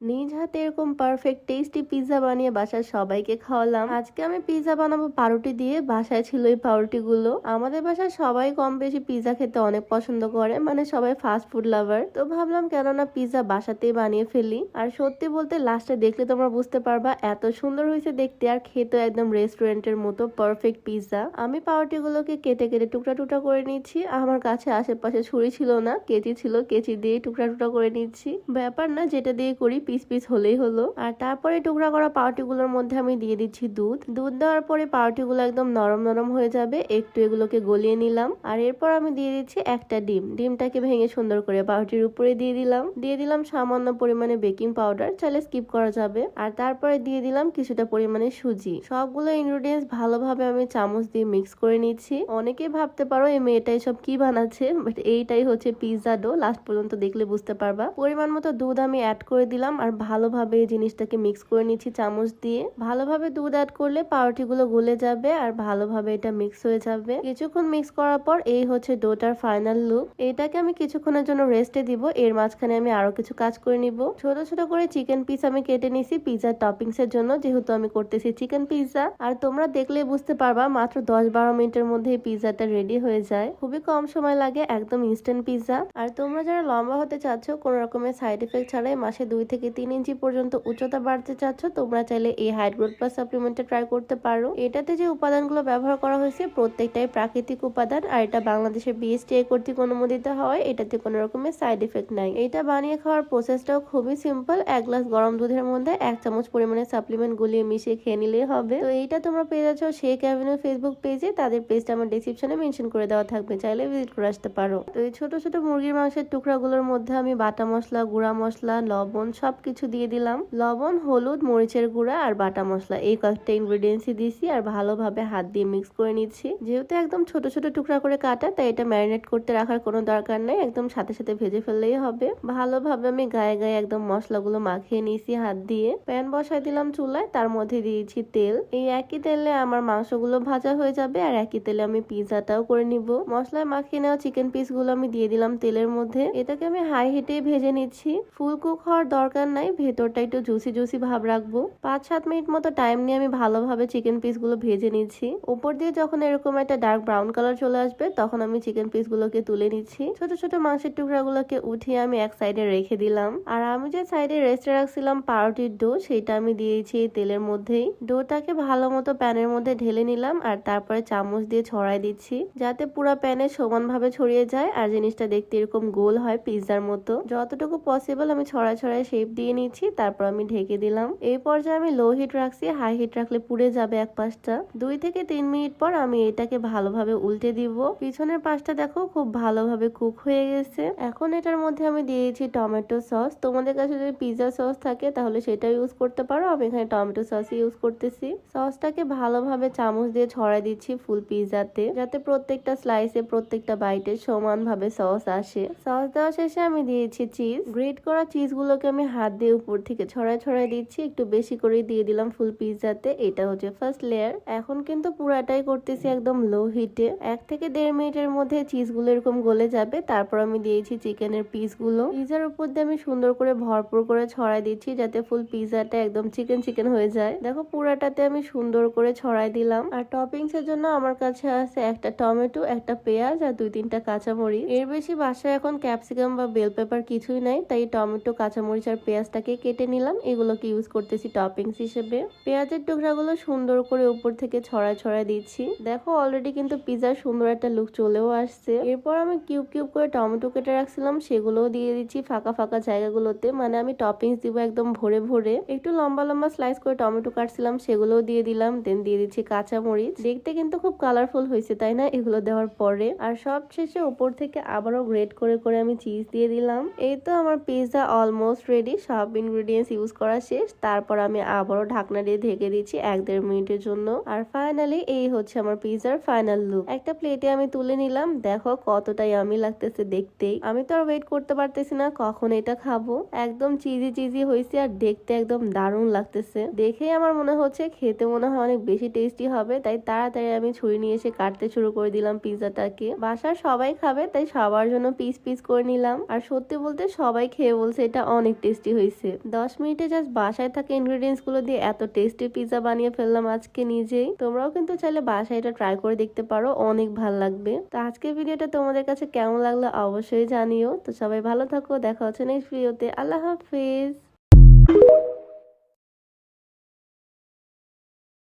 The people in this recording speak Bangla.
নিজ হাতে এরকম পারফেক্ট টেস্টি পিৎজা বানিয়ে বাসার সবাইকে খাওয়ালাম। আজকে আমি পিৎজা বানাবো পাউরুটি দিয়ে। বাসায় ছিল এই পাউরুটি গুলো। আমাদের বাসায় সবাই কম বেশি পিৎজা খেতে অনেক পছন্দ করে, মানে সবাই ফাস্ট ফুড লাভার। তো ভাবলাম কেননা পিৎজা বাসাতেই বানিয়ে ফেলি। আর সত্যি বলতে লাস্টে দেখলে তোমরা বুঝতে পারবা এত সুন্দর হয়েছে দেখতে, আর খেতে একদম রেস্টুরেন্টের মতো পারফেক্ট পিৎজা। আমি পাউরুটি গুলোকে কেটে কেটে টুকরা টুকরা করে নিচ্ছি। আমার কাছে আশেপাশে ছুরি ছিল না, কেচি ছিল, কেচি দিয়ে টুকরা টুকরা করে নিচ্ছি। ব্যাপার না, যেটা দিয়ে করি পিস পিস হলেই হলো। আর তারপরে টুকরা করা পাউরুটি গুলোর মধ্যে আমি দিয়ে দিচ্ছি দুধ। দুধ দেওয়ার পরে পাউরুটি গুলো একদম নরম নরম হয়ে যাবে। একটু এগুলোকে গলিয়ে নিলাম। আর এরপর আমি দিয়ে দিচ্ছি একটা ডিম। ডিমটাকে ভেঙে সুন্দর করে পাউরুটির উপরে দিয়ে দিলাম সামান্য পরিমাণে বেকিং পাউডার, চাইলে স্কিপ করা যাবে। আর তারপরে দিয়ে দিলাম কিছুটা পরিমাণে সুজি। সবগুলো ইনগ্রেডিয়েন্টস ভালোভাবে আমি চামচ দিয়ে মিক্স করে নিচ্ছি। অনেকেই ভাবতে পারো এই মেয়েটাই সব কি বানাচ্ছে, বাট এইটাই হচ্ছে পিৎজা ডো। লাস্ট পর্যন্ত দেখলে বুঝতে পারবা। পরিমাণ মতো দুধ আমি অ্যাড করে দিলাম আর ভালোভাবে এই জিনিসটাকে মিক্স করে নিচ্ছি চামচ দিয়ে। ভালোভাবে দুধ অ্যাড করলে পাউরুটি গুলো গলে যাবে আর ভালোভাবে এটা মিক্স হয়ে যাবে। কিছুক্ষণ মিক্স করার পর এই হচ্ছে ডোটার ফাইনাল লুক। এটাকে আমি কিছুক্ষণের জন্য রেস্টে দিব। এর মাঝখানে আমি আরো কিছু কাজ করে নিব। ছোট ছোট করে চিকেন পিস আমি কেটে নিছি পিৎজার টপিংস এর জন্য, যেহেতু আমি করতেছি চিকেন পিৎজা। আর তোমরা দেখলে বুঝতে পারবা মাত্র 10-12 মিনিটের মধ্যে এই পিৎজাটা রেডি হয়ে যায়। খুবই কম সময় লাগে, একদম ইনস্ট্যান্ট পিৎজা। আর তোমরা যারা লম্বা হতে চাচ্ছ, কোন রকমের সাইড এফেক্ট ছাড়াই মাসে 2 থেকে 3 ইঞ্চি পর্যন্ত উচ্চতা বাড়তে চাচ্ছ, তোমরা চাইলে এই হাইট গ্রোথ প্লাস সাপ্লিমেন্টটা ট্রাই করতে পারো। এটাতে যে উপাদানগুলো ব্যবহার করা হয়েছে প্রত্যেকটাই প্রাকৃতিক উপাদান। আর এটা বাংলাদেশের বিএসটিআই কর্তৃক অনুমোদিত হয়। এটাতে কোনো রকমের সাইড এফেক্ট নাই। এটা বানিয়ে খাওয়ার প্রসেসটাও খুবই সিম্পল। 1 গ্লাস গরম দুধের মধ্যে 1 চামচ পরিমাণে সাপ্লিমেন্ট গুলিয়ে মিশিয়ে খেয়ে নিলেই হবে। তো এইটা তোমরা পেয়ে যাচ্ছ শেক অ্যাভিনিউ ফেসবুক পেজে। তাদের পেজটা আমার ডেসক্রিপশনে মেনশন করে দেওয়া থাকবে, চাইলে ভিজিট করে আসতে পারো। তো এই ছোট ছোট মুরগির মাংসের টুকরাগুলোর মধ্যে আমি বাটা মশলা, গুঁড়া মশলা, লবণ সবকিছু দিয়ে দিলাম। লবণ, হলুদ, মরিচের গুঁড়া আর বাটা মশলা এই কয়েকটা ইনগ্রেডিয়েন্টসই দিছি। আর ভালোভাবে হাত দিয়ে মিক্স করে নিচ্ছি। যেহেতু একদম ছোট ছোট টুকরা করে কাটা, তাই এটা ম্যারিনেট করতে রাখার কোনো দরকার নেই, একদম সাথে সাথে ভেজে ফেললেই হবে। ভালোভাবে আমি গায়ে গায়ে একদম মশলাগুলো মাখিয়ে নিয়েছি হাত দিয়ে। প্যান বসাই দিলাম চুলায়, তার মধ্যে দিয়েছি তেল। এই একই তেলে আমার মাংসগুলো ভাজা হয়ে যাবে আর একই তেলে আমি পিৎজাটাও করে নিব। মশলায় মাখিয়ে নেওয়া চিকেন পিস গুলো আমি দিয়ে দিলাম তেলের মধ্যে। এটাকে আমি হাই হিটে ভেজে নিচ্ছি। ফুল কুক হওয়ার দরকার নাই, ভেতরটা একটু জুসি জুসি ভাব রাখবো। 5-7 মিনিট মতো টাইম নিয়ে আমি ভালোভাবে চিকেন পিস গুলো ভেজে নিচ্ছি। উপর দিয়ে যখন এরকম একটা ডার্ক ব্রাউন কালার চলে আসবে, তখন আমি চিকেন পিস গুলোকে তুলে নিচ্ছি। ছোট ছোট মাংসের টুকরা গুলোকে উঠিয়ে আমি এক সাইডে রেখে দিলাম। আর আমি যে সাইডে রেস্টে রাখছিলাম পাউরুটির ডো, সেটা আমি দিয়েছি এই তেলের মধ্যেই। ডোটাকে ভালো মতো প্যানের মধ্যে ঢেলে নিলাম আর তারপরে চামচ দিয়ে ছড়াই দিচ্ছি, যাতে পুরো প্যানে সমানভাবে ছড়িয়ে যায় আর জিনিসটা দেখতে এরকম গোল হয় পিৎজার মতো। যতটুকু পসিবল আমি ছড়ায় ছড়ায় শেপ দিয়ে নিচ্ছি, তারপর আমি ঢেকে দিলাম। এই পর্যায়ে আমি লো হিট রাখছি, হাই হিট রাখলে পুড়ে যাবে এক পাশটা। 2 থেকে 3 মিনিট পর আমি এটাকে ভালোভাবে উল্টে দিব। পিছনের পাশটা দেখো খুব ভালোভাবে কুক হয়ে গেছে। এখন এটার মধ্যে আমি দিয়েছি টমেটো সস। তোমাদের কাছে যদি পিৎজা সস থাকে তাহলে সেটা ইউজ করতে পারো, আমি এখানে টমেটো সস ইউজ করতেছি। সসটাকে ভালোভাবে চামচ দিয়ে ছড়াই দিচ্ছি ফুল পিৎজাতে, যাতে প্রত্যেকটা স্লাইসে প্রত্যেকটা বাইটে সমানভাবে সস আসে। সস দেওয়া শেষে আমি দিয়েছি চিজ। গ্রেট করা চিজ গুলোকে আমি হাত দিয়ে উপর থেকে ছড়াই ছড়াই দিচ্ছি, একটু বেশি করে দিয়ে দিলাম ফুল পিৎজাতে। এটা হচ্ছে ফার্স্ট লেয়ার। এখন কিন্তু পুরাটাই করতেছি একদম লো হিটে। 1 থেকে 1.5 মিনিটের মধ্যে চিজ গুলো এরকম গলে যাবে। তারপর আমি দিয়েছি চিকেনের পিস গুলো। পিৎজার উপর দিয়ে আমি সুন্দর করে ভরপুর করে ছড়াই দিচ্ছি, যাতে ফুল পিৎজাটা একদম চিকেন চিকেন হয়ে যায়। দেখো পুরাটাতে আমি সুন্দর করে ছড়াই দিলাম। আর টপিংস এর জন্য আমার কাছে আছে একটা টমেটো, একটা পেঁয়াজ আর 2-3টা কাঁচামরিচ। এর বেশি বাসায় এখন ক্যাপসিকাম বা বেল পেপার কিছুই নাই, তাই টমেটো, কাঁচামরিচ আর পেঁয়াজটাকে কেটে নিলাম। এগুলোকে ইউজ করতেছি টপিংস হিসেবে। পেঁয়াজের টুকরাগুলো সুন্দর করে উপর থেকে ছড়ায় ছড়ায় দিচ্ছি। দেখো অলরেডি কিন্তু পিৎজার সুন্দর একটা লুক চলেও আসছে। এরপর আমি কিউব কিউব করে টমেটো কেটে রাখছিলাম, সেগুলোও দিয়ে দিচ্ছি ফাঁকা ফাঁকা জায়গাগুলোতে। মানে আমি টপিংস দিব একদম ভরে ভরে। একটু লম্বা লম্বা স্লাইস করে টমেটো কাটছিলাম, সেগুলোও দিয়ে দিলাম। দেন দিয়ে দিচ্ছি কাঁচামরিচ। দেখতে কিন্তু খুব কালারফুল হয়েছে, তাই না, এগুলো দেওয়ার পরে। আর সব শেষে উপর থেকে আবারও গ্রেট করে করে আমি চিজ দিয়ে দিলাম। এই তো আমার পিৎজা অলমোস্ট রেডি। সব ইনগ্রেডিয়েন্টস ইউজ করা শেষ। তারপর আমি আবারও ঢাকনা দিয়ে ঢেকে দিচ্ছি 1-1.5 মিনিটের জন্য। আর ফাইনালি এই হচ্ছে আমার পিৎজার ফাইনাল লুক। একটা প্লেটে আমি তুলে নিলাম। দেখো কতটাই আমি লাগতেছে দেখতেই। আমি তো আর ওয়েট করতে পারতেছি না কখন এটা খাবো। একদম চিজি চিজি হয়েছে আর দেখতে একদম দারুণ লাগতেছে। দেখেই আমার মনে হচ্ছে খেতে মনে হয় অনেক বেশি টেস্টি হবে, তাই তাড়াতাড়ি আমি ছুরি নিয়ে এসে কাটতে শুরু করে দিলাম পিৎজাটাকে। বাসার সবাই খাবে, তাই সবার জন্য পিস পিস করে নিলাম। আর সত্যি বলতে সবাই খেয়ে বলছে এটা অনেক টেস্টি হয়েছে। হয়েছে। 10 মিনিটে জাস্ট বাসায় থাকা ইনগ্রেডিয়েন্টস গুলো দিয়ে এত টেস্টি পিৎজা বানিয়ে ফেললাম আজকে নিজেই। তোমরাও কিন্তু চাইলে বাসায় এটা ট্রাই করে দেখতে পারো, অনেক ভালো লাগবে। তো আজকের ভিডিওটা তোমাদের কাছে কেমন লাগলো অবশ্যই জানিও। তো সবাই ভালো থাকো, দেখা হচ্ছে নেক্সট ভিডিওতে। আল্লাহ হাফেজ।